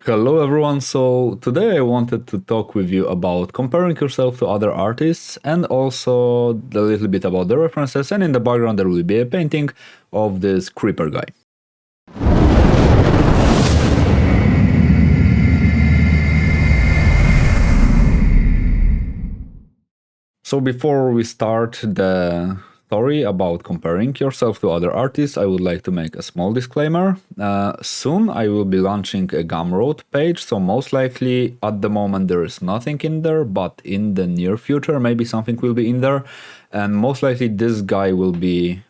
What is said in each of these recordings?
Hello everyone, so today I wanted to talk with you about comparing yourself to other artists and also a little bit about the references, and in the background there will be a painting of this creeper guy. So before we start the story about comparing yourself to other artists, I would like to make a small disclaimer. Soon I will be launching a Gumroad page, so most likely at the moment there is nothing in there, but in the near future maybe something will be in there, and most likely this guy will be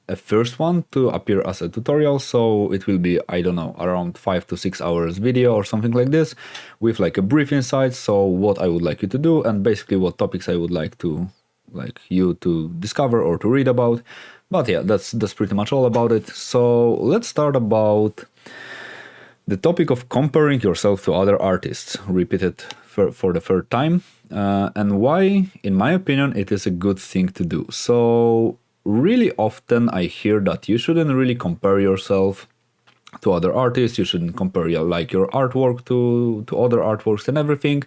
a first one to appear as a tutorial, so it will be, I don't know, around 5 to 6 hours video or something like this, with like a brief insight, so what I would like you to do and basically what topics I would like you to discover or to read about. But yeah, that's pretty much all about it. So let's start about the topic of comparing yourself to other artists, repeated for the third time, and why, in my opinion, it is a good thing to do. So really often I hear that you shouldn't really compare yourself to other artists, you shouldn't compare your artwork to other artworks and everything.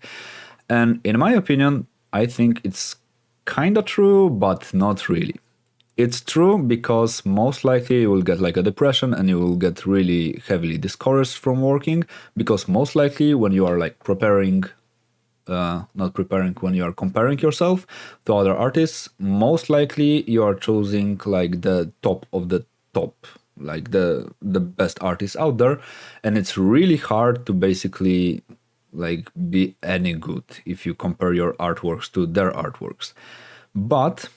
And in my opinion, I think it's kinda true, but not really. It's true because most likely you will get like a depression and you will get really heavily discouraged from working, because most likely when you are like when you are comparing yourself to other artists, most likely you are choosing like the top of the top, like the best artists out there, and it's really hard to basically like be any good if you compare your artworks to their artworks. But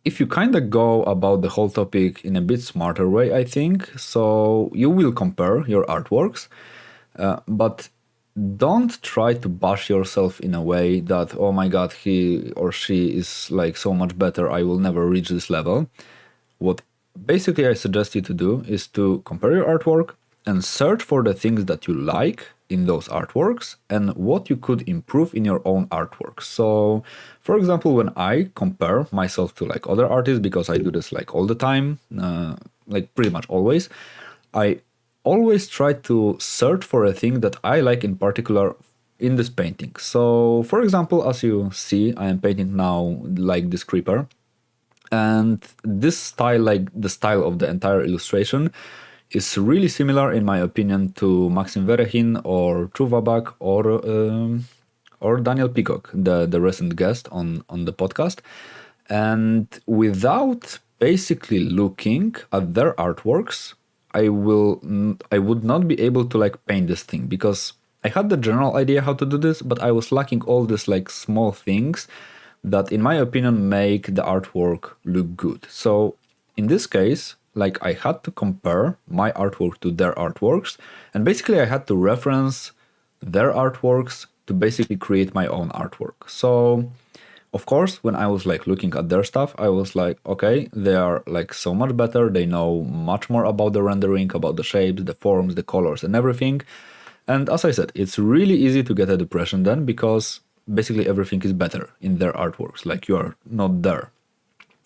if you kind of go about the whole topic in a bit smarter way, I think, so you will compare your artworks, but don't try to bash yourself in a way that, oh my god, he or she is like so much better, I will never reach this level. What basically I suggest you to do is to compare your artwork and search for the things that you like in those artworks and what you could improve in your own artwork. So for example, when I compare myself to like other artists, because I do this like all the time, like pretty much always, I always try to search for a thing that I like in particular in this painting. So for example, as you see, I am painting now like this creeper, and this style, like the style of the entire illustration, is really similar in my opinion to Maxim Verehin or Chuvabak or Daniel Peacock, the recent guest on the podcast. And without basically looking at their artworks, I would not be able to like paint this thing, because I had the general idea how to do this, but I was lacking all these like small things that in my opinion make the artwork look good. So in this case, like I had to compare my artwork to their artworks, and basically I had to reference their artworks to basically create my own artwork. So of course, when I was like looking at their stuff, I was like, okay, they are like so much better. They know much more about the rendering, about the shapes, the forms, the colors and everything. And as I said, it's really easy to get a depression then, because basically everything is better in their artworks. Like you are not there.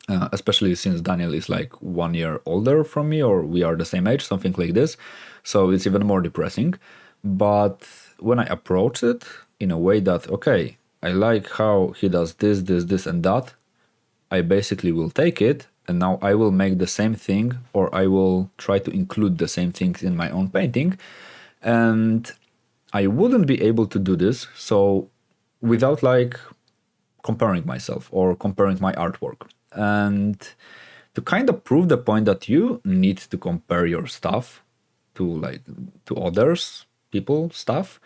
Especially since Daniel is like 1 year older from me, or we are the same age, something like this. So it's even more depressing. But when I approach it in a way that, okay, I like how he does this, and that, I basically will take it, and now I will make the same thing, or I will try to include the same things in my own painting. And I wouldn't be able to do this so without like comparing myself or comparing my artwork. And to kind of prove the point that you need to compare your stuff to others, people, stuff,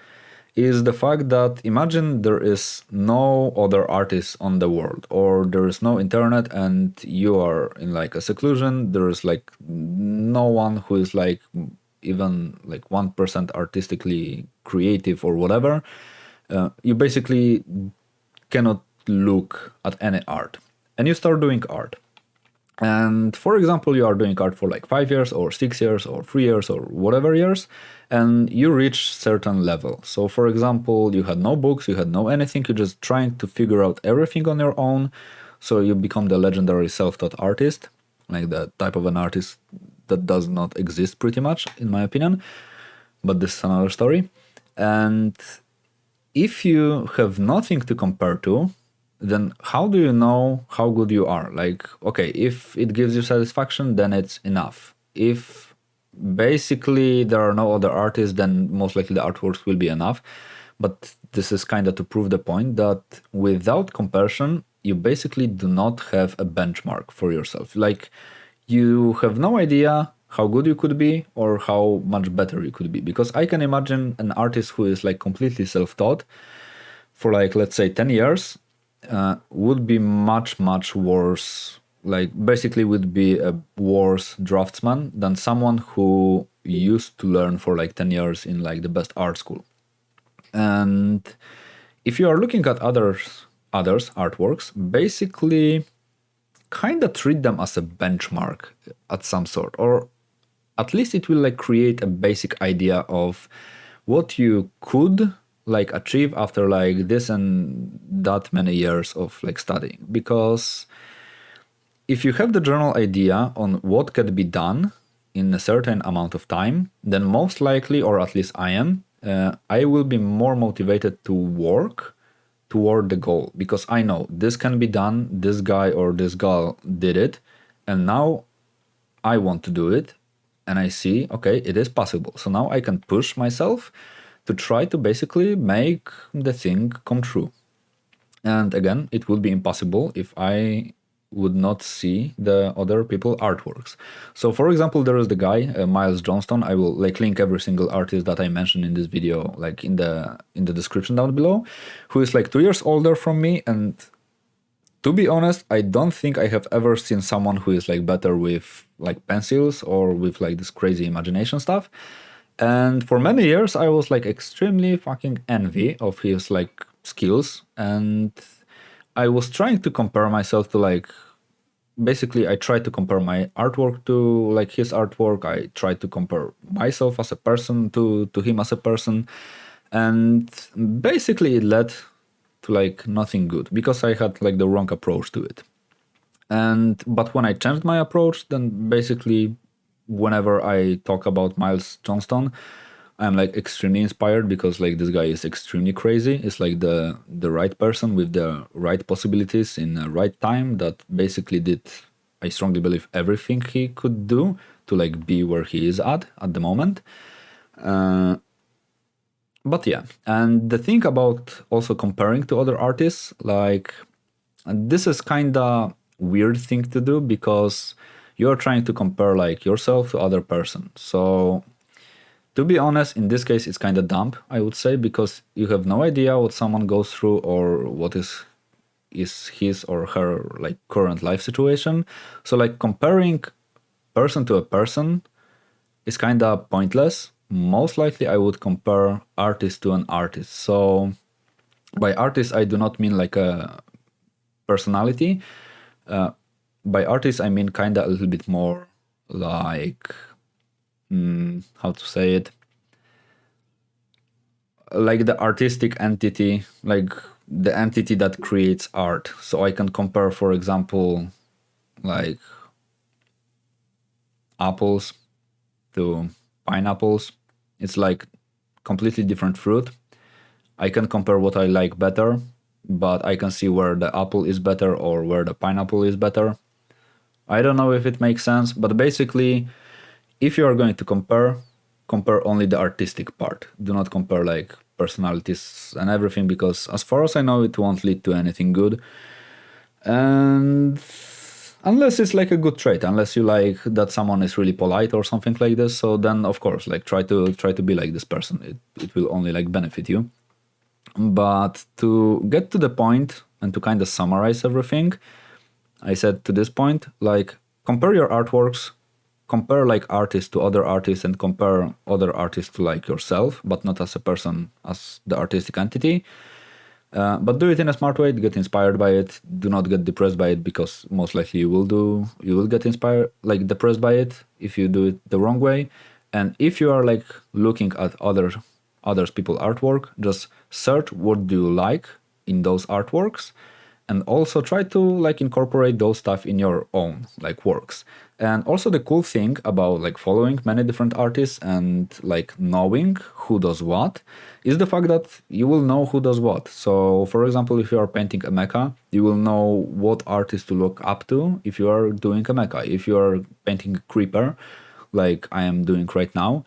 is the fact that imagine there is no other artist on the world, or there is no internet and you are in like a seclusion, there is like no one who is like even like 1% artistically creative or whatever. You basically cannot look at any art, and you start doing art. And for example, you are doing art for like 5 years or 6 years or 3 years or whatever years, and you reach certain level. So for example, you had no books, you had no anything, you're just trying to figure out everything on your own. So you become the legendary self-taught artist, like the type of an artist that does not exist pretty much, in my opinion. but this is another story. And if you have nothing to compare to, then how do you know how good you are? Like, okay, if it gives you satisfaction, then it's enough. If basically there are no other artists, then most likely the artworks will be enough. But this is kind of to prove the point that without comparison, you basically do not have a benchmark for yourself. Like, you have no idea how good you could be or how much better you could be. Because I can imagine an artist who is like completely self-taught for like, let's say 10 years, would be much, much worse. Like, basically would be a worse draftsman than someone who used to learn for like 10 years in like the best art school. And if you are looking at others artworks, basically kind of treat them as a benchmark at some sort, or at least it will like create a basic idea of what you could like achieve after like this and that many years of like studying. Because if you have the general idea on what can be done in a certain amount of time, then most likely, or at least I will be more motivated to work toward the goal, because I know this can be done, this guy or this girl did it, and now I want to do it, and I see, okay, it is possible. So now I can push myself to try to basically make the thing come true. And again, it would be impossible if I would not see the other people artworks. So for example, there is the guy, Miles Johnston. I will like link every single artist that I mentioned in this video like in the description down below, who is like 2 years older from me. And to be honest, I don't think I have ever seen someone who is like better with like pencils or with like this crazy imagination stuff. And for many years I was like extremely fucking envy of his like skills, and I was trying to compare myself to like, basically I tried to compare my artwork to like his artwork. I tried to compare myself as a person to him as a person, and basically it led to like nothing good because I had like the wrong approach to it. But when I changed my approach, then basically whenever I talk about Miles Johnston, I'm like extremely inspired because like this guy is extremely crazy. It's like the right person with the right possibilities in the right time that basically did, I strongly believe, everything he could do to like be where he is at the moment. But yeah, and the thing about also comparing to other artists, like this is kind of weird thing to do because you're trying to compare like yourself to other person. So to be honest, in this case, it's kind of dumb, I would say, because you have no idea what someone goes through or what is his or her like current life situation. So like comparing person to a person is kind of pointless. Most likely I would compare artist to an artist. So by artist, I do not mean like a personality. By artist, I mean kind of a little bit more like, how to say it, like the artistic entity, like the entity that creates art. So I can compare, for example, like apples to pineapples. It's like completely different fruit. I can compare what I like better, but I can see where the apple is better or where the pineapple is better. I don't know if it makes sense, but basically, if you are going to compare only the artistic part. Do not compare like personalities and everything, because as far as I know, it won't lead to anything good. And unless it's like a good trait, unless you like that someone is really polite or something like this, so then of course like try to be like this person. It will only like benefit you. But to get to the point and to kind of summarize everything I said to this point, like compare your artworks, compare like artists to other artists, and compare other artists to like yourself, but not as a person, as the artistic entity. But do it in a smart way. Get inspired by it. Do not get depressed by it, because most likely you will get inspired, like depressed by it if you do it the wrong way. And if you are like looking at others people artwork, just search what do you like in those artworks, and also try to like incorporate those stuff in your own like works. And also the cool thing about like following many different artists and like knowing who does what is the fact that you will know who does what. So for example, if you are painting a mecha, you will know what artist to look up to if you are doing a mecha. If you are painting a creeper like I am doing right now,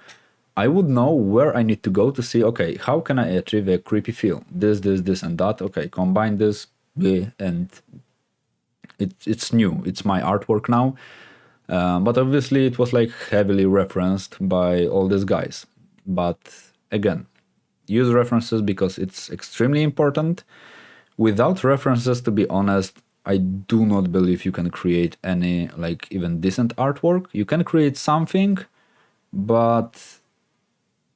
I would know where I need to go to see, okay, how can I achieve a creepy feel? This, and that. Okay, combine this, and it's new. It's my artwork now. But obviously it was like heavily referenced by all these guys. But again, use references because it's extremely important. Without references, to be honest, I do not believe you can create any like even decent artwork. You can create something, but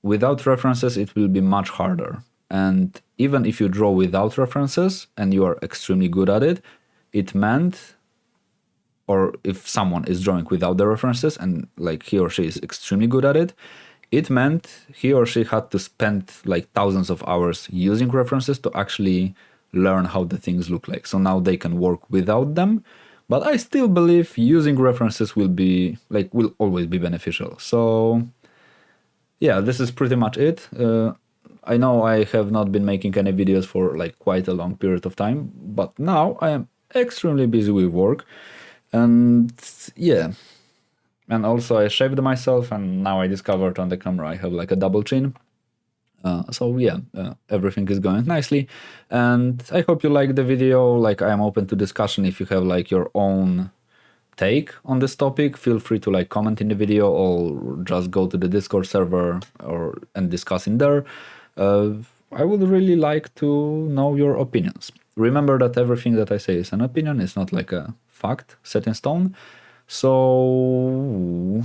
without references it will be much harder. And even if you draw without references and you are extremely good at it, it meant, or if someone is drawing without the references and like he or she is extremely good at it, it meant he or she had to spend like thousands of hours using references to actually learn how the things look like. So now they can work without them, but I still believe using references will always be beneficial. So yeah, this is pretty much it. I know I have not been making any videos for like quite a long period of time, but now I am extremely busy with work. And yeah, and also I shaved myself, and now I discovered on the camera I have like a double chin. So yeah, everything is going nicely, and I hope you like the video. Like, I am open to discussion. If you have like your own take on this topic, feel free to like comment in the video or just go to the Discord server and discuss in there. I would really like to know your opinions. Remember that everything that I say is an opinion, it's not like a fact set in stone. So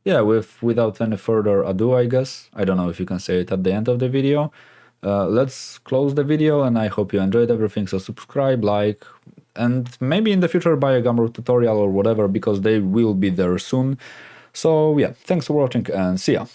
yeah, without any further ado, I guess, I don't know if you can say it at the end of the video, let's close the video, and I hope you enjoyed everything. So subscribe, like, and maybe in the future buy a Gumroad tutorial or whatever, because they will be there soon. So yeah, thanks for watching and see ya.